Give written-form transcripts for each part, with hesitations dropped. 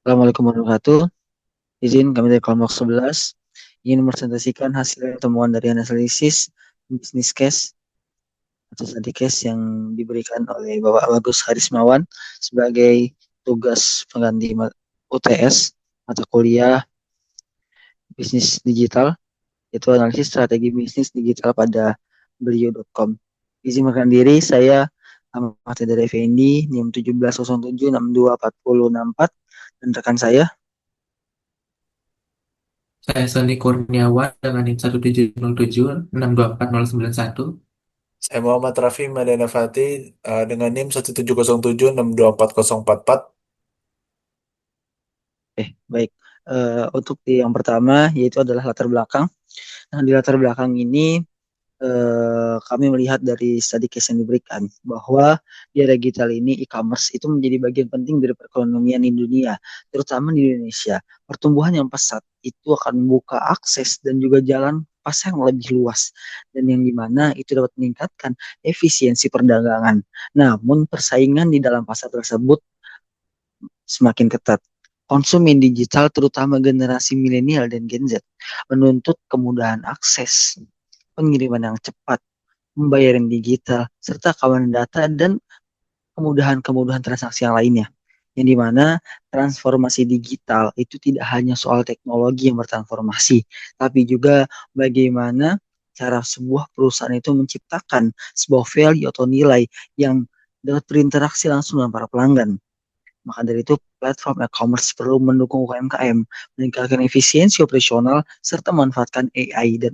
Assalamualaikum warahmatullahi wabarakatuh. Izin kami dari kelompok 11 ingin mempresentasikan hasil temuan dari analisis bisnis case atau study case yang diberikan oleh Bapak Bagus Harismawan sebagai tugas pengganti UTS mata kuliah bisnis digital, yaitu analisis strategi bisnis digital pada beliau.com. Izin memperkenalkan diri, saya Ahmad Hidayat Effendi, NIM 1707624064, dan rekan saya. Saya Sony Kurniawan dengan NIM 170762491. Saya Muhammad Rafi Madana Fatih dengan NIM 17076240444. Baik. Untuk yang pertama yaitu adalah latar belakang. Nah, di latar belakang ini kami melihat dari study case yang diberikan bahwa di era digital ini e-commerce itu menjadi bagian penting dari perekonomian di dunia, terutama di Indonesia. Pertumbuhan yang pesat itu akan membuka akses dan juga jalan pasar yang lebih luas dan yang dimana itu dapat meningkatkan efisiensi perdagangan. Namun persaingan di dalam pasar tersebut semakin ketat. Konsumen digital, terutama generasi milenial dan Gen Z, menuntut kemudahan akses, pengiriman yang cepat, pembayaran digital, serta keamanan data dan kemudahan-kemudahan transaksi yang lainnya. Yang dimana transformasi digital itu tidak hanya soal teknologi yang bertransformasi, tapi juga bagaimana cara sebuah perusahaan itu menciptakan sebuah value atau nilai yang dapat berinteraksi langsung dengan para pelanggan. Maka dari itu, platform e-commerce perlu mendukung UMKM, meningkatkan efisiensi operasional, serta memanfaatkan AI dan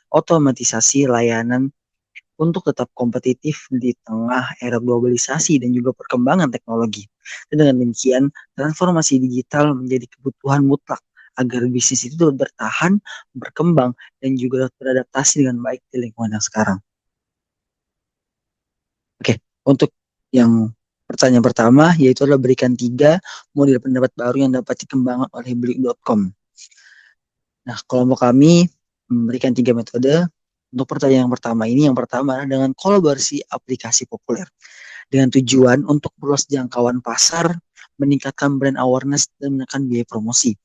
otomatisasi layanan untuk tetap kompetitif di tengah era globalisasi dan juga perkembangan teknologi. Dan dengan demikian, transformasi digital menjadi kebutuhan mutlak agar bisnis itu dapat bertahan, berkembang, dan juga dapat beradaptasi dengan baik di lingkungan yang sekarang. Oke, untuk yang pertanyaan pertama, yaitu adalah berikan 3 model pendapat baru yang dapat dikembangkan oleh Blik.com. Nah, kelompok kami memberikan 3 metode. Untuk pertanyaan yang pertama ini, yang pertama adalah dengan kolaborasi aplikasi populer. Dengan tujuan untuk meluas jangkauan pasar, meningkatkan brand awareness, dan menekan biaya promosi.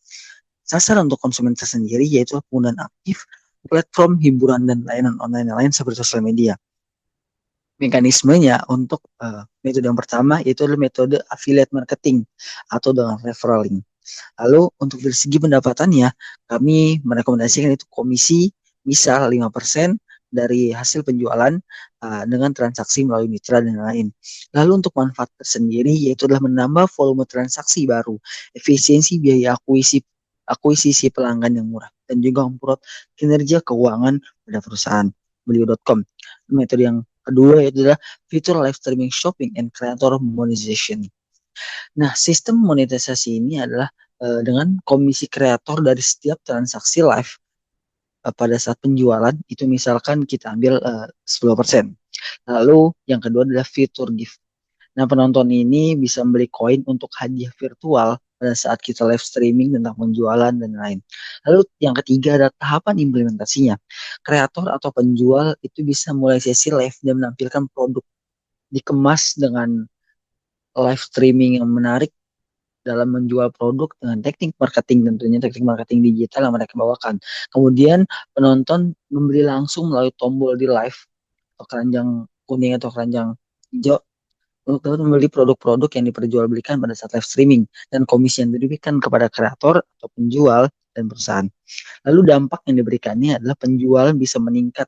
Sasaran untuk konsumen tersendiri yaitu penggunaan aktif, platform hiburan, dan layanan online lain seperti sosial media. Mekanismenya untuk metode yang pertama yaitu adalah metode affiliate marketing atau dengan referral link. Lalu untuk dari segi pendapatannya, kami merekomendasikan itu komisi misal 5% dari hasil penjualan dengan transaksi melalui mitra dan lain. Lalu untuk manfaat tersendiri yaitu adalah menambah volume transaksi baru, efisiensi biaya akuisisi pelanggan yang murah, dan juga memperoleh kinerja keuangan pada perusahaan. Beliau.com. Metode yang kedua yaitu adalah fitur live streaming shopping and creator monetization. Nah, sistem monetisasi ini adalah dengan komisi kreator dari setiap transaksi live pada saat penjualan itu misalkan kita ambil 10%. Lalu yang kedua adalah fitur gift. Nah, penonton ini bisa membeli koin untuk hadiah virtual pada saat kita live streaming tentang penjualan dan lain. Lalu yang ketiga adalah tahapan implementasinya. Kreator atau penjual itu bisa mulai sesi live dan menampilkan produk dikemas dengan live streaming yang menarik dalam menjual produk dengan teknik marketing, tentunya teknik marketing digital yang mereka bawakan. Kemudian penonton membeli langsung melalui tombol di live atau keranjang kuning atau keranjang hijau untuk dapat membeli produk-produk yang diperjualbelikan pada saat live streaming dan komisi yang diberikan kepada kreator atau penjual dan perusahaan. Lalu dampak yang diberikannya adalah penjual bisa meningkat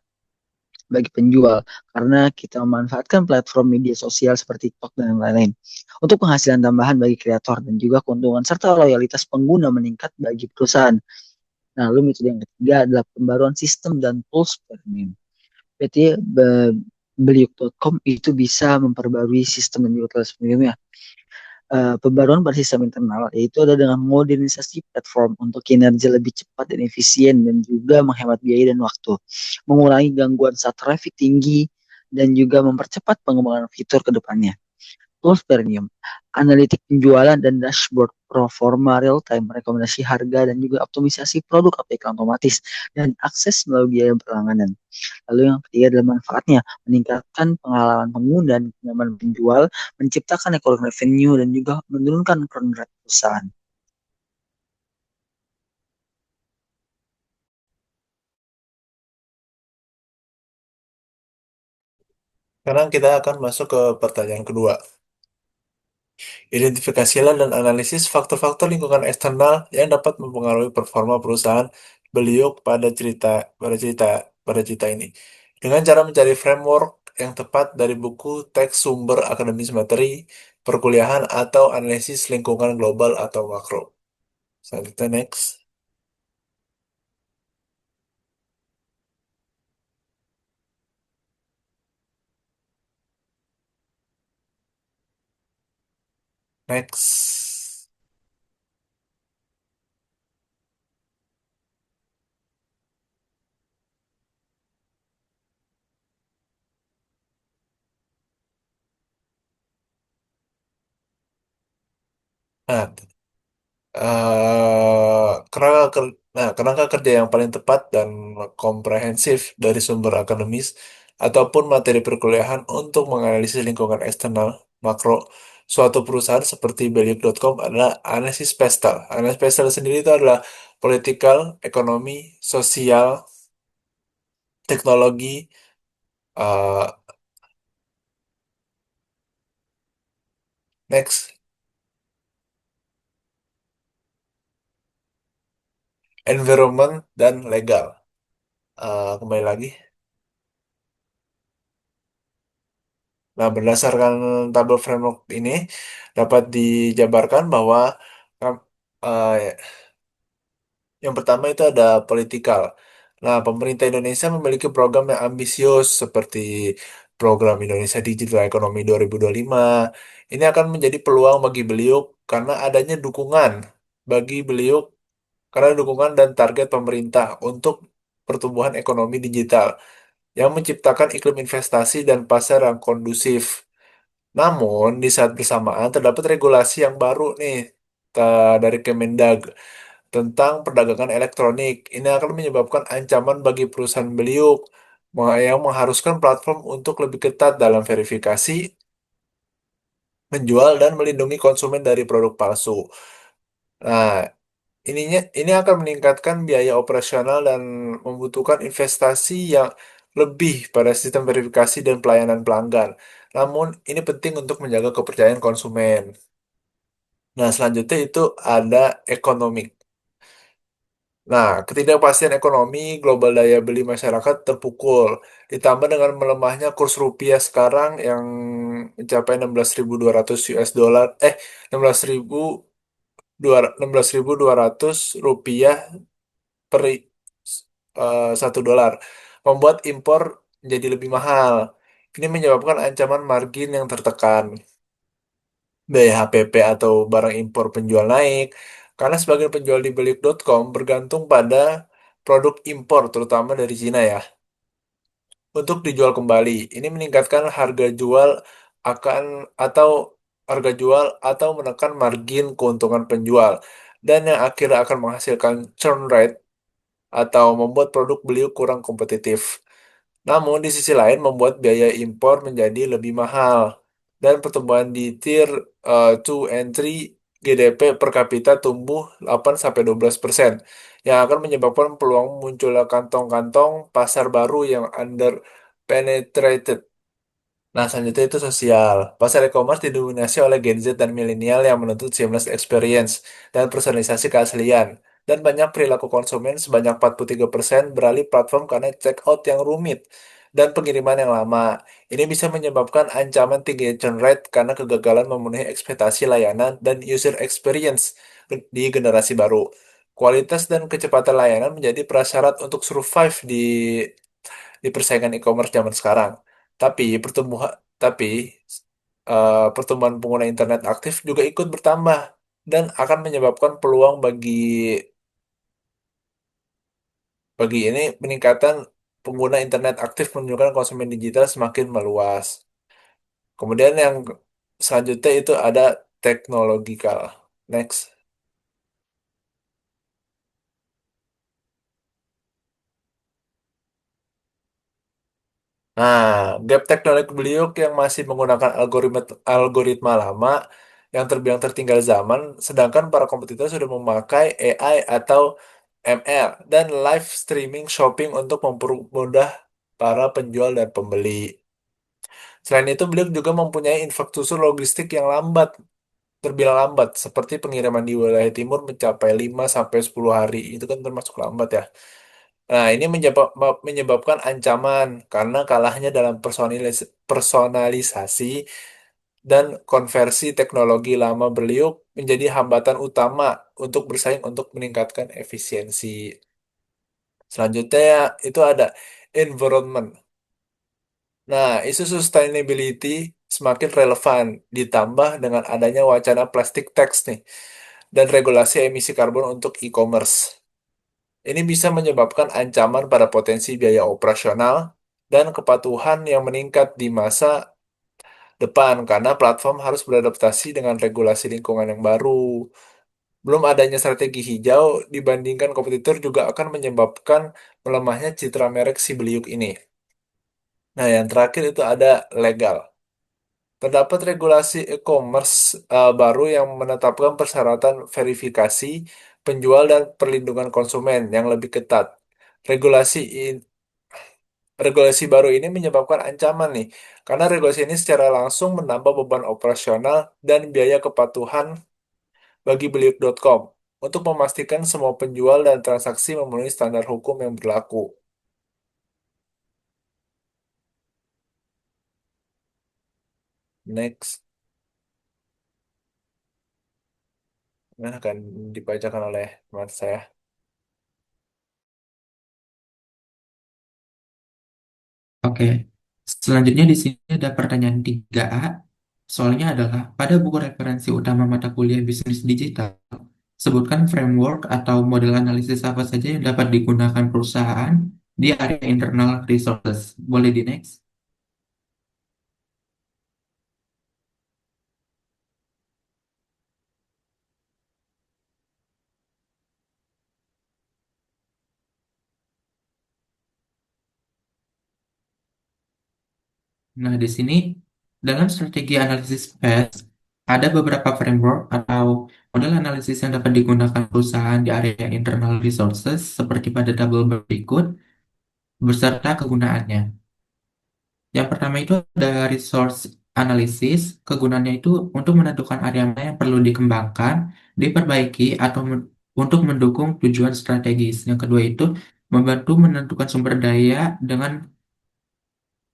bagi penjual karena kita memanfaatkan platform media sosial seperti TikTok dan lain-lain. Untuk penghasilan tambahan bagi kreator dan juga keuntungan serta loyalitas pengguna meningkat bagi perusahaan. Nah, lalu metode yang ketiga adalah pembaruan sistem dan tools premium. PT Beliuk.com itu bisa memperbarui sistem dan juga tools premiumnya. Pembaruan pada sistem internal yaitu ada dengan modernisasi platform untuk kinerja lebih cepat dan efisien dan juga menghemat biaya dan waktu, mengurangi gangguan saat traffic tinggi dan juga mempercepat pengembangan fitur ke depannya. Tools Premium, analitik penjualan dan dashboard performa real time, rekomendasi harga dan juga optimisasi produk APK otomatis dan akses melalui biaya berlangganan. Lalu yang ketiga adalah manfaatnya, meningkatkan pengalaman pengguna dan penyaman penjual, menciptakan ekonomi revenue dan juga menurunkan burn rate perusahaan. Sekarang kita akan masuk ke pertanyaan kedua. Identifikasilah dan analisis faktor-faktor lingkungan eksternal yang dapat mempengaruhi performa perusahaan beliau pada cerita ini. Dengan cara mencari framework yang tepat dari buku, teks sumber akademis materi, perkuliahan, atau analisis lingkungan global atau makro. Selanjutnya next. Next. Nah, kerangka kerja yang paling tepat dan komprehensif dari sumber akademis ataupun materi perkuliahan untuk menganalisis lingkungan eksternal makro suatu perusahaan seperti Belliuk.com adalah analisis pestal. Analisis pestal sendiri itu adalah politikal, ekonomi, sosial, teknologi, uh, next, environment, dan legal. Kembali lagi. Nah, berdasarkan tabel framework ini dapat dijabarkan bahwa um, eh, yang pertama itu ada politikal. Nah, pemerintah Indonesia memiliki program yang ambisius seperti program Indonesia Digital Economy 2025. Ini akan menjadi peluang bagi beliau karena adanya dukungan bagi beliau karena dukungan dan target pemerintah untuk pertumbuhan ekonomi digital yang menciptakan iklim investasi dan pasar yang kondusif. Namun, di saat bersamaan terdapat regulasi yang baru nih dari Kemendag tentang perdagangan elektronik. Ini akan menyebabkan ancaman bagi perusahaan beliuk yang mengharuskan platform untuk lebih ketat dalam verifikasi, menjual, dan melindungi konsumen dari produk palsu. Nah, ini akan meningkatkan biaya operasional dan membutuhkan investasi yang lebih pada sistem verifikasi dan pelayanan pelanggan. Namun, ini penting untuk menjaga kepercayaan konsumen. Nah, selanjutnya itu ada ekonomi. Nah, ketidakpastian ekonomi global daya beli masyarakat terpukul. Ditambah dengan melemahnya kurs rupiah sekarang yang mencapai 16.200 US dollar, 16.200 rupiah per 1 dolar, membuat impor menjadi lebih mahal. Ini menyebabkan ancaman margin yang tertekan. Biaya HPP atau barang impor penjual naik, karena sebagian penjual di belik.com bergantung pada produk impor, terutama dari Cina ya, untuk dijual kembali. Ini meningkatkan akan atau harga jual atau menekan margin keuntungan penjual, dan yang akhirnya akan menghasilkan churn rate atau membuat produk beliau kurang kompetitif. Namun di sisi lain membuat biaya impor menjadi lebih mahal dan pertumbuhan di tier 2 and 3 GDP per kapita tumbuh 8-12% yang akan menyebabkan peluang munculnya kantong-kantong pasar baru yang under penetrated. Nah, selanjutnya itu sosial. Pasar e-commerce didominasi oleh Gen Z dan milenial yang menuntut seamless experience dan personalisasi keaslian. Dan banyak perilaku konsumen sebanyak 43% beralih platform karena checkout yang rumit dan pengiriman yang lama. Ini bisa menyebabkan ancaman tinggi churn rate karena kegagalan memenuhi ekspektasi layanan dan user experience di generasi baru. Kualitas dan kecepatan layanan menjadi prasyarat untuk survive di persaingan e-commerce zaman sekarang. Tapi tapi pertumbuhan pengguna internet aktif juga ikut bertambah dan akan menyebabkan peluang bagi ini peningkatan pengguna internet aktif menunjukkan konsumen digital semakin meluas. Kemudian yang selanjutnya itu ada teknologikal. Next. Nah, gap teknologi beliau yang masih menggunakan algoritma lama yang terbilang tertinggal zaman, sedangkan para kompetitor sudah memakai AI atau ML dan live streaming shopping untuk mempermudah para penjual dan pembeli. Selain itu, beliau juga mempunyai infrastruktur logistik yang lambat, terbilang lambat, seperti pengiriman di wilayah timur mencapai 5 sampai 10 hari. Itu kan termasuk lambat ya. Nah, ini menyebabkan ancaman karena kalahnya dalam personalisasi dan konversi teknologi lama beliau menjadi hambatan utama untuk bersaing untuk meningkatkan efisiensi. Selanjutnya ya, itu ada environment. Nah, isu sustainability semakin relevan ditambah dengan adanya wacana plastik tax nih dan regulasi emisi karbon untuk e-commerce. Ini bisa menyebabkan ancaman pada potensi biaya operasional dan kepatuhan yang meningkat di masa depan karena platform harus beradaptasi dengan regulasi lingkungan yang baru. Belum adanya strategi hijau dibandingkan kompetitor juga akan menyebabkan melemahnya citra merek si Beliuk ini. Nah, yang terakhir itu ada legal. Terdapat regulasi e-commerce baru yang menetapkan persyaratan verifikasi penjual dan perlindungan konsumen yang lebih ketat. Regulasi Regulasi baru ini menyebabkan ancaman nih, karena regulasi ini secara langsung menambah beban operasional dan biaya kepatuhan bagi Beliuk.com untuk memastikan semua penjual dan transaksi memenuhi standar hukum yang berlaku. Next, ini akan dibacakan oleh teman saya. Oke. Selanjutnya di sini ada pertanyaan 3A. Soalnya adalah pada buku referensi utama mata kuliah bisnis digital, sebutkan framework atau model analisis apa saja yang dapat digunakan perusahaan di area internal resources. Boleh di next? Nah, di sini dalam strategi analisis PES ada beberapa framework atau model analisis yang dapat digunakan perusahaan di area internal resources seperti pada tabel berikut beserta kegunaannya. Yang pertama itu ada resource analysis. Kegunaannya itu untuk menentukan area mana yang perlu dikembangkan, diperbaiki, atau untuk mendukung tujuan strategis. Yang kedua itu membantu menentukan sumber daya dengan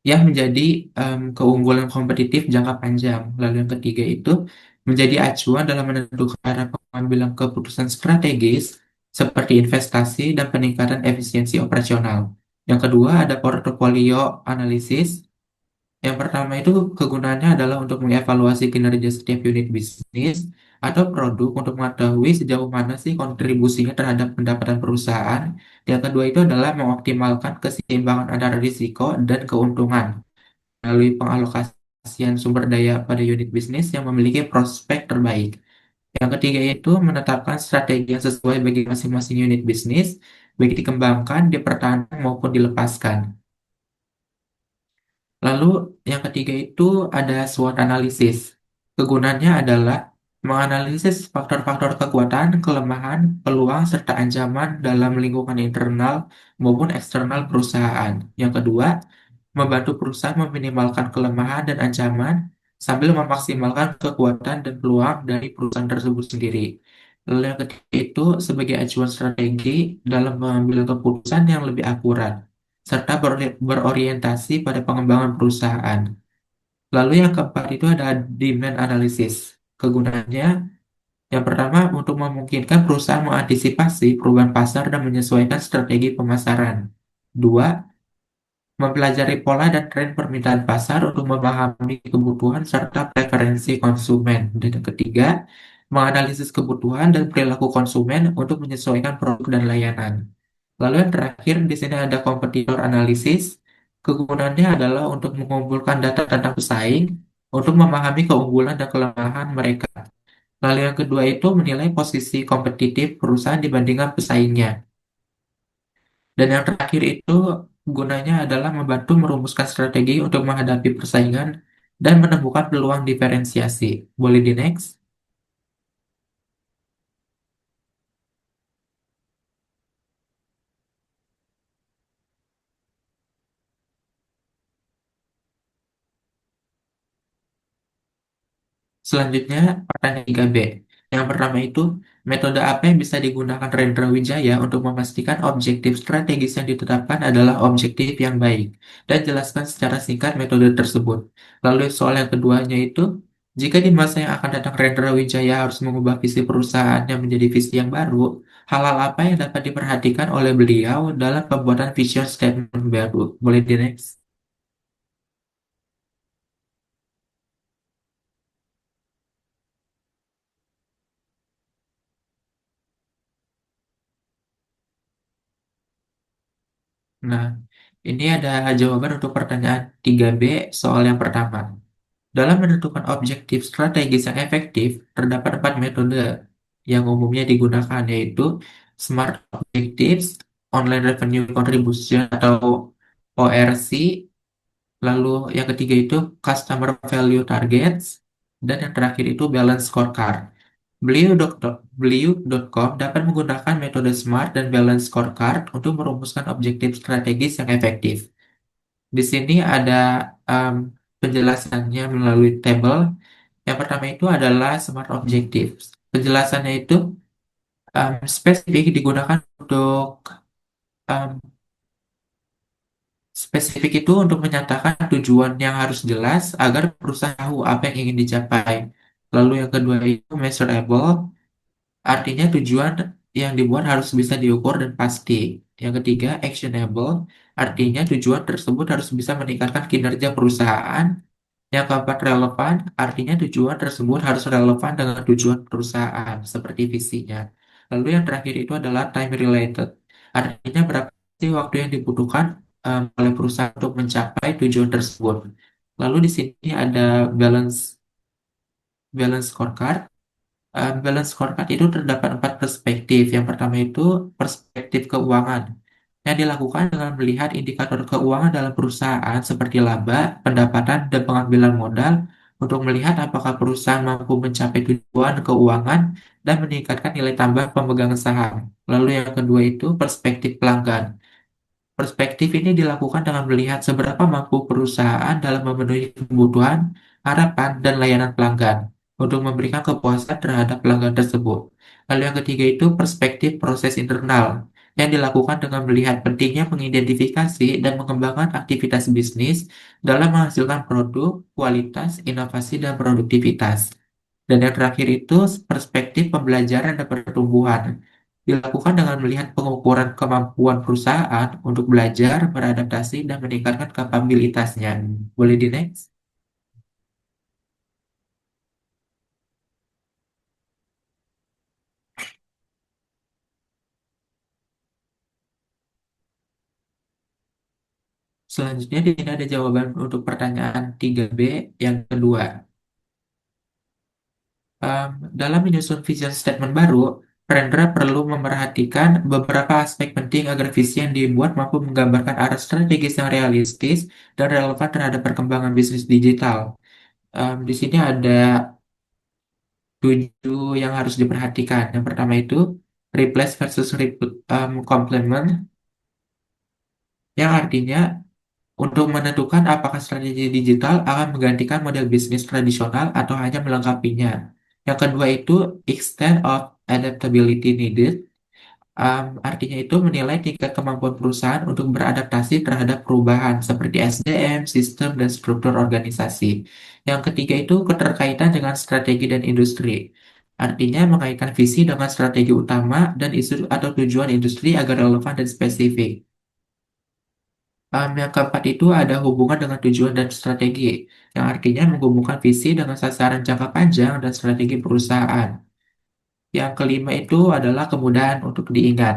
yang menjadi keunggulan kompetitif jangka panjang. Lalu yang ketiga itu menjadi acuan dalam menentukan arah pengambilan keputusan strategis seperti investasi dan peningkatan efisiensi operasional. Yang kedua ada portofolio analisis. Yang pertama itu kegunaannya adalah untuk mengevaluasi kinerja setiap unit bisnis atau produk untuk mengetahui sejauh mana sih kontribusinya terhadap pendapatan perusahaan. Yang kedua itu adalah mengoptimalkan keseimbangan antara risiko dan keuntungan melalui pengalokasian sumber daya pada unit bisnis yang memiliki prospek terbaik. Yang ketiga itu menetapkan strategi yang sesuai bagi masing-masing unit bisnis, baik dikembangkan, dipertahankan maupun dilepaskan. Lalu yang ketiga itu ada SWOT analisis. Kegunaannya adalah menganalisis faktor-faktor kekuatan, kelemahan, peluang, serta ancaman dalam lingkungan internal maupun eksternal perusahaan. Yang kedua, membantu perusahaan meminimalkan kelemahan dan ancaman sambil memaksimalkan kekuatan dan peluang dari perusahaan tersebut sendiri. Lalu yang ketiga itu sebagai acuan strategi dalam mengambil keputusan yang lebih akurat, serta berorientasi pada pengembangan perusahaan. Lalu yang keempat itu ada demand analysis. Kegunaannya yang pertama untuk memungkinkan perusahaan mengantisipasi perubahan pasar dan menyesuaikan strategi pemasaran. Dua, mempelajari pola dan tren permintaan pasar untuk memahami kebutuhan serta preferensi konsumen. Dan yang ketiga, menganalisis kebutuhan dan perilaku konsumen untuk menyesuaikan produk dan layanan. Lalu yang terakhir, di sini ada kompetitor analisis. Kegunaannya adalah untuk mengumpulkan data tentang pesaing, untuk memahami keunggulan dan kelemahan mereka. Lalu yang kedua itu menilai posisi kompetitif perusahaan dibandingkan pesaingnya. Dan yang terakhir itu gunanya adalah membantu merumuskan strategi untuk menghadapi persaingan dan menemukan peluang diferensiasi. Boleh di next? Selanjutnya, pertanyaan 3B. Yang pertama itu, metode apa yang bisa digunakan Rendra Wijaya untuk memastikan objektif strategis yang ditetapkan adalah objektif yang baik? Dan jelaskan secara singkat metode tersebut. Lalu soal yang keduanya itu, jika di masa yang akan datang Rendra Wijaya harus mengubah visi perusahaannya menjadi visi yang baru, hal-hal apa yang dapat diperhatikan oleh beliau dalam pembuatan vision statement baru? Boleh di next? Nah, ini ada jawaban untuk pertanyaan 3B soal yang pertama. Dalam menentukan objektif strategis yang efektif, terdapat 4 metode yang umumnya digunakan, yaitu SMART Objectives, Online Revenue Contribution atau ORC, lalu yang ketiga itu Customer Value Targets, dan yang terakhir itu Balance Scorecard. Beliau.com dapat menggunakan metode SMART dan Balance Scorecard untuk merumuskan objektif strategis yang efektif. Di sini ada em, penjelasannya melalui tabel. Yang pertama itu adalah SMART Objectives. Penjelasannya itu spesifik digunakan untuk em, spesifik itu untuk menyatakan tujuan yang harus jelas agar perusahaan tahu apa yang ingin dicapai. Lalu yang kedua itu measurable, artinya tujuan yang dibuat harus bisa diukur dan pasti. Yang ketiga actionable, artinya tujuan tersebut harus bisa meningkatkan kinerja perusahaan. Yang keempat relevan, artinya tujuan tersebut harus relevan dengan tujuan perusahaan, seperti visinya. Lalu yang terakhir itu adalah time related, artinya berapa sih waktu yang dibutuhkan oleh perusahaan untuk mencapai tujuan tersebut. Lalu di sini ada balance balance scorecard. Balance scorecard itu terdapat 4 perspektif. Yang pertama itu perspektif keuangan, yang dilakukan dengan melihat indikator keuangan dalam perusahaan seperti laba, pendapatan, dan pengambilan modal untuk melihat apakah perusahaan mampu mencapai tujuan keuangan dan meningkatkan nilai tambah pemegang saham. Lalu yang kedua itu perspektif pelanggan. Perspektif ini dilakukan dengan melihat seberapa mampu perusahaan dalam memenuhi kebutuhan, harapan, dan layanan pelanggan untuk memberikan kepuasan terhadap pelanggan tersebut. Lalu yang ketiga itu perspektif proses internal, yang dilakukan dengan melihat pentingnya mengidentifikasi dan mengembangkan aktivitas bisnis dalam menghasilkan produk, kualitas, inovasi, dan produktivitas. Dan yang terakhir itu perspektif pembelajaran dan pertumbuhan. Dilakukan dengan melihat pengukuran kemampuan perusahaan untuk belajar, beradaptasi, dan meningkatkan kapabilitasnya. Boleh di next? Selanjutnya di sini ada jawaban untuk pertanyaan 3B yang kedua. Em, Dalam menyusun vision statement baru, Rendra perlu memerhatikan beberapa aspek penting agar visi yang dibuat mampu menggambarkan arah strategis yang realistis dan relevan terhadap perkembangan bisnis digital. Di sini ada 7 yang harus diperhatikan. Yang pertama itu replace versus complement, yang artinya untuk menentukan apakah strategi digital akan menggantikan model bisnis tradisional atau hanya melengkapinya. Yang kedua itu extent of adaptability needed. Artinya itu menilai tingkat kemampuan perusahaan untuk beradaptasi terhadap perubahan seperti SDM, sistem, dan struktur organisasi. Yang ketiga itu keterkaitan dengan strategi dan industri. Artinya mengaitkan visi dengan strategi utama dan isu atau tujuan industri agar relevan dan spesifik. Yang keempat itu ada hubungan dengan tujuan dan strategi, yang artinya menghubungkan visi dengan sasaran jangka panjang dan strategi perusahaan. Yang kelima itu adalah kemudahan untuk diingat.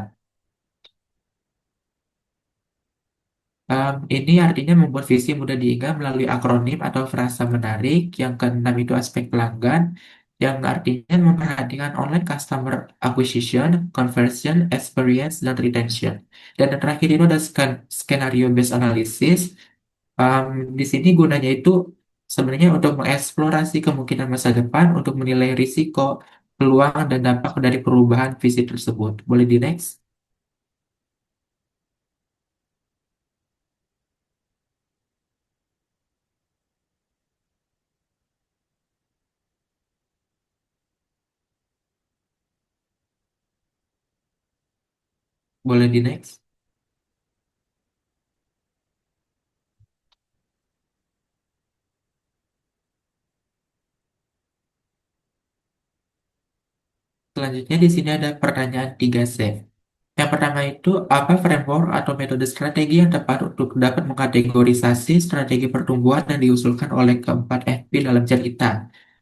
Ini artinya membuat visi mudah diingat melalui akronim atau frasa menarik. Yang keenam itu aspek pelanggan, yang artinya memperhatikan online customer acquisition, conversion, experience, dan retention. Dan yang terakhir itu ada skenario based analysis. Um, di sini gunanya itu sebenarnya untuk mengeksplorasi kemungkinan masa depan untuk menilai risiko, peluang, dan dampak dari perubahan visi tersebut. Boleh di next? Boleh di next. Selanjutnya di sini ada pertanyaan 3C. Yang pertama itu, apa framework atau metode strategi yang tepat untuk dapat mengkategorisasi strategi pertumbuhan yang diusulkan oleh keempat FP dalam cerita?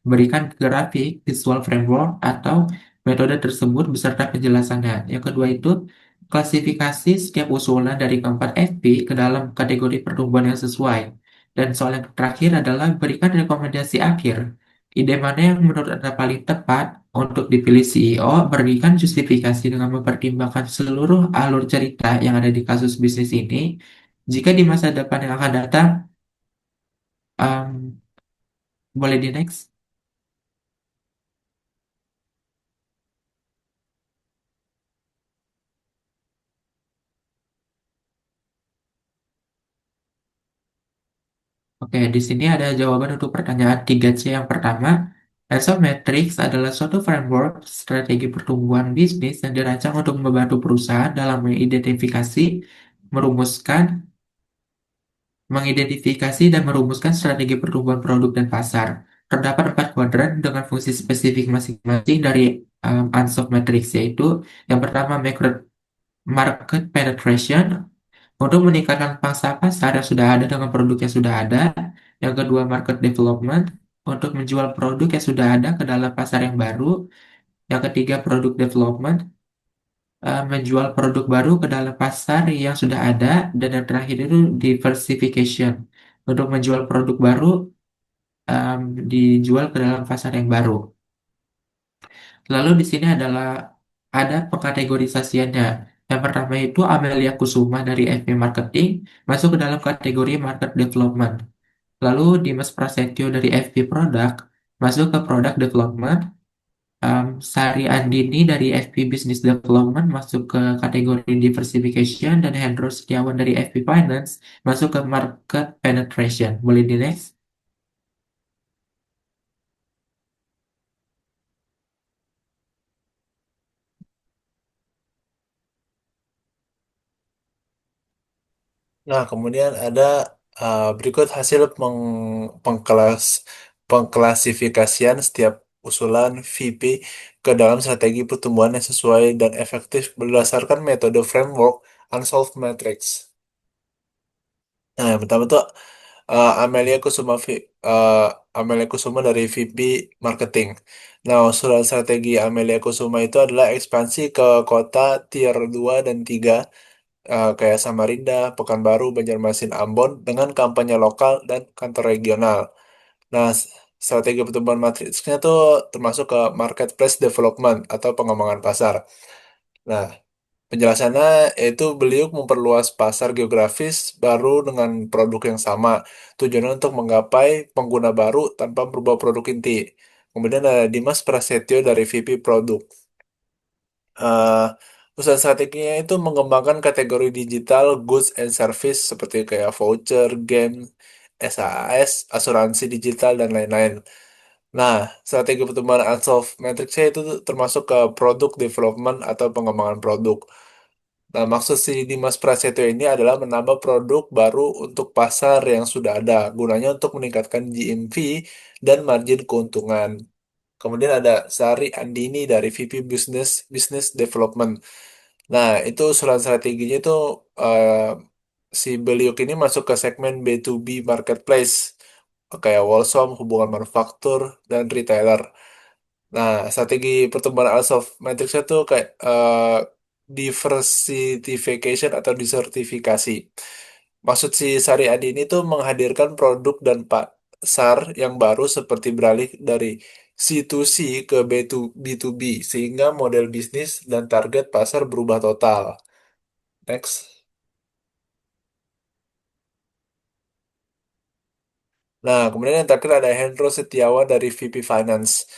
Berikan grafik, visual framework, atau metode tersebut beserta penjelasannya. Yang kedua itu, klasifikasi setiap usulan dari keempat FP ke dalam kategori pertumbuhan yang sesuai. Dan soal yang terakhir adalah berikan rekomendasi akhir. Ide mana yang menurut Anda paling tepat untuk dipilih CEO? Berikan justifikasi dengan mempertimbangkan seluruh alur cerita yang ada di kasus bisnis ini. Jika di masa depan yang akan datang, em, boleh di next. Oke, di sini ada jawaban untuk pertanyaan 3C yang pertama. Mesometrics adalah suatu framework strategi pertumbuhan bisnis yang dirancang untuk membantu perusahaan dalam merumuskan mengidentifikasi dan merumuskan strategi pertumbuhan produk dan pasar. Terdapat 4 kuadran dengan fungsi spesifik masing-masing dari Ansoff Matrix, yaitu yang pertama market penetration untuk meningkatkan pangsa pasar yang sudah ada dengan produk yang sudah ada. Yang kedua market development untuk menjual produk yang sudah ada ke dalam pasar yang baru. Yang ketiga product development menjual produk baru ke dalam pasar yang sudah ada, dan yang terakhir itu diversification untuk menjual produk baru em, dijual ke dalam pasar yang baru. Lalu di sini adalah ada pengkategorisasiannya. Yang pertama itu Amelia Kusuma dari FP Marketing masuk ke dalam kategori Market Development. Lalu Dimas Prasetyo dari FP Product masuk ke Product Development. Sari Andini dari FP Business Development masuk ke kategori Diversification, dan Hendro Setiawan dari FP Finance masuk ke Market Penetration. Boleh di next? Nah, kemudian ada berikut hasil pengklasifikasian setiap usulan VP ke dalam strategi pertumbuhan yang sesuai dan efektif berdasarkan metode framework Unsolved Matrix. Nah, yang pertama tuh Amelia Kusuma Amelia Kusuma dari VP Marketing. Nah, usulan strategi Amelia Kusuma itu adalah ekspansi ke kota tier 2 dan 3 kayak Samarinda, Pekanbaru, Banjarmasin, Ambon dengan kampanye lokal dan kantor regional. Nah, strategi pertumbuhan matriksnya tuh termasuk ke marketplace development atau pengembangan pasar. Nah, penjelasannya yaitu beliau memperluas pasar geografis baru dengan produk yang sama. Tujuannya untuk menggapai pengguna baru tanpa berubah produk inti. Kemudian ada Dimas Prasetyo dari VP Produk. eh Usaha strateginya itu mengembangkan kategori digital goods and service seperti kayak voucher, game, SaaS, asuransi digital, dan lain-lain. Nah, strategi pertumbuhan Unsolved Matrix itu termasuk ke product development atau pengembangan produk. Nah, maksud si Dimas Prasetyo ini adalah menambah produk baru untuk pasar yang sudah ada, gunanya untuk meningkatkan GMV dan margin keuntungan. Kemudian ada Sari Andini dari VP Business Development. Nah, itu usulan strateginya itu eh, si beliau ini masuk ke segmen B2B marketplace kayak Walsom, hubungan manufaktur, dan retailer. Nah, strategi pertumbuhan Alsoft Matrix itu kayak diversification atau disertifikasi. Maksud si Sari Adi ini tuh menghadirkan produk dan pasar yang baru seperti beralih dari C2C ke B2B sehingga model bisnis dan target pasar berubah total. Next. Nah, kemudian yang terakhir ada Hendro Setiawan dari VP Finance.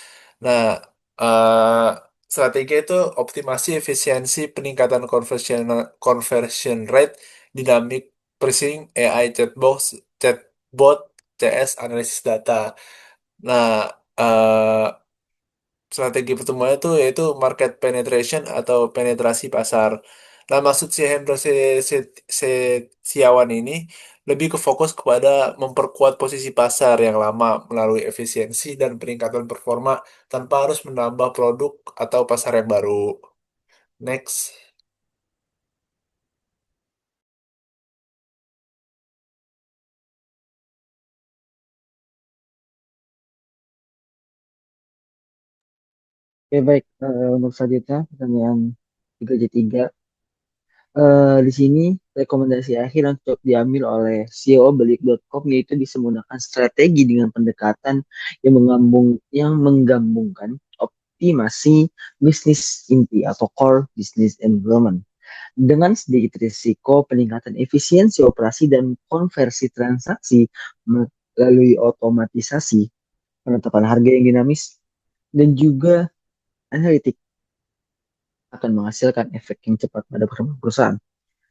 Nah, eh, strategi itu optimasi efisiensi peningkatan conversion rate, dynamic pricing, AI chatbot, CS, analisis data. Nah, eh, strategi pertumbuhan itu yaitu market penetration atau penetrasi pasar. Nah, maksud si Hendro Setiawan ini lebih ke fokus kepada memperkuat posisi pasar yang lama melalui efisiensi dan peningkatan performa tanpa harus menambah produk atau pasar yang baru. Next. Oke, baik. Untuk selanjutnya, pertanyaan 3J3. Di sini rekomendasi akhir yang cocok diambil oleh CEO Belik.com yaitu bisa menggunakan strategi dengan pendekatan yang menggabungkan optimasi bisnis inti atau core business environment dengan sedikit risiko peningkatan efisiensi operasi dan konversi transaksi melalui otomatisasi, penetapan harga yang dinamis, dan juga analitik akan menghasilkan efek yang cepat pada perusahaan.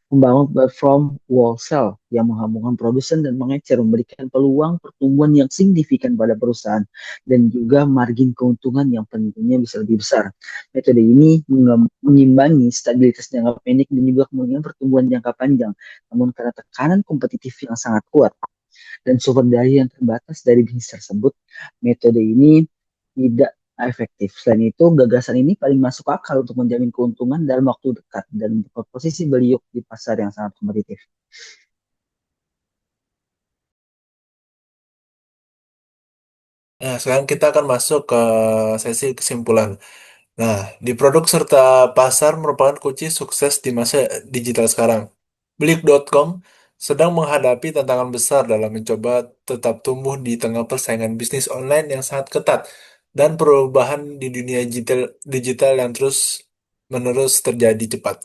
Membangun platform wholesale yang menghubungkan produsen dan mengecer memberikan peluang pertumbuhan yang signifikan pada perusahaan dan juga margin keuntungan yang tentunya bisa lebih besar. Metode ini mengimbangi stabilitas jangka pendek dan juga kemungkinan pertumbuhan jangka panjang. Namun karena tekanan kompetitif yang sangat kuat dan sumber daya yang terbatas dari bisnis tersebut, metode ini tidak efektif. Selain itu, gagasan ini paling masuk akal untuk menjamin keuntungan dalam waktu dekat dan posisi beliau di pasar yang sangat kompetitif. Nah, sekarang kita akan masuk ke sesi kesimpulan. Nah, di produk serta pasar merupakan kunci sukses di masa digital sekarang. Blik.com sedang menghadapi tantangan besar dalam mencoba tetap tumbuh di tengah persaingan bisnis online yang sangat ketat dan perubahan di dunia digital yang terus-menerus terjadi cepat.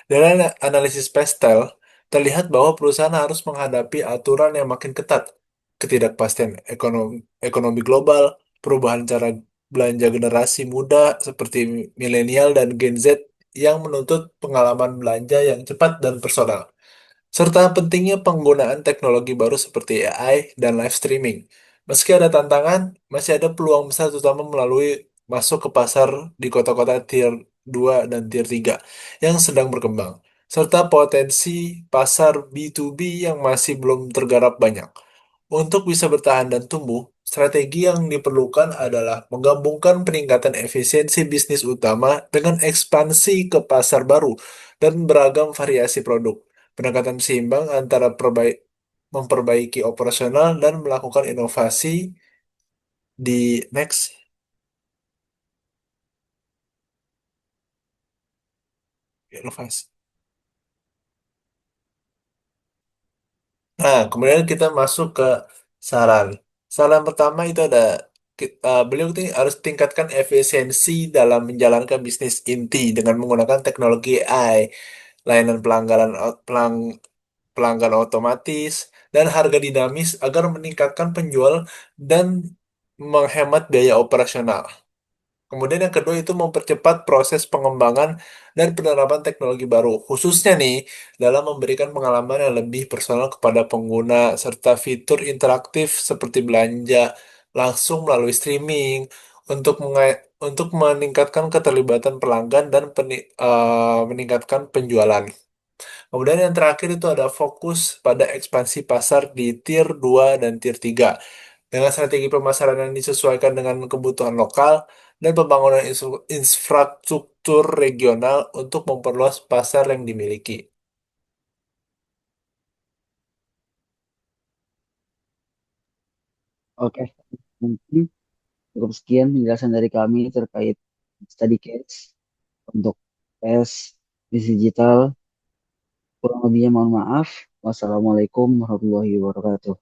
Dari analisis Pestel, terlihat bahwa perusahaan harus menghadapi aturan yang makin ketat, ketidakpastian ekonomi global, perubahan cara belanja generasi muda seperti milenial dan Gen Z yang menuntut pengalaman belanja yang cepat dan personal, serta pentingnya penggunaan teknologi baru seperti AI dan live streaming. Meski ada tantangan, masih ada peluang besar terutama melalui masuk ke pasar di kota-kota tier 2 dan tier 3 yang sedang berkembang, serta potensi pasar B2B yang masih belum tergarap banyak. Untuk bisa bertahan dan tumbuh, strategi yang diperlukan adalah menggabungkan peningkatan efisiensi bisnis utama dengan ekspansi ke pasar baru dan beragam variasi produk. Pendekatan seimbang antara memperbaiki operasional dan melakukan di next inovasi. Nah, kemudian kita masuk ke saran. Saran pertama itu ada beliau ini harus tingkatkan efisiensi dalam menjalankan bisnis inti dengan menggunakan teknologi AI, layanan pelanggan otomatis, dan harga dinamis agar meningkatkan penjual dan menghemat biaya operasional. Kemudian yang kedua itu mempercepat proses pengembangan dan penerapan teknologi baru, khususnya nih dalam memberikan pengalaman yang lebih personal kepada pengguna serta fitur interaktif seperti belanja langsung melalui streaming untuk meningkatkan keterlibatan pelanggan dan meningkatkan penjualan. Kemudian yang terakhir itu ada fokus pada ekspansi pasar di tier 2 dan tier 3 dengan strategi pemasaran yang disesuaikan dengan kebutuhan lokal dan pembangunan infrastruktur regional untuk memperluas pasar yang dimiliki. Oke, mungkin cukup sekian penjelasan dari kami terkait study case untuk tes digital. Kurang lebihnya mohon maaf. Wassalamualaikum warahmatullahi wabarakatuh.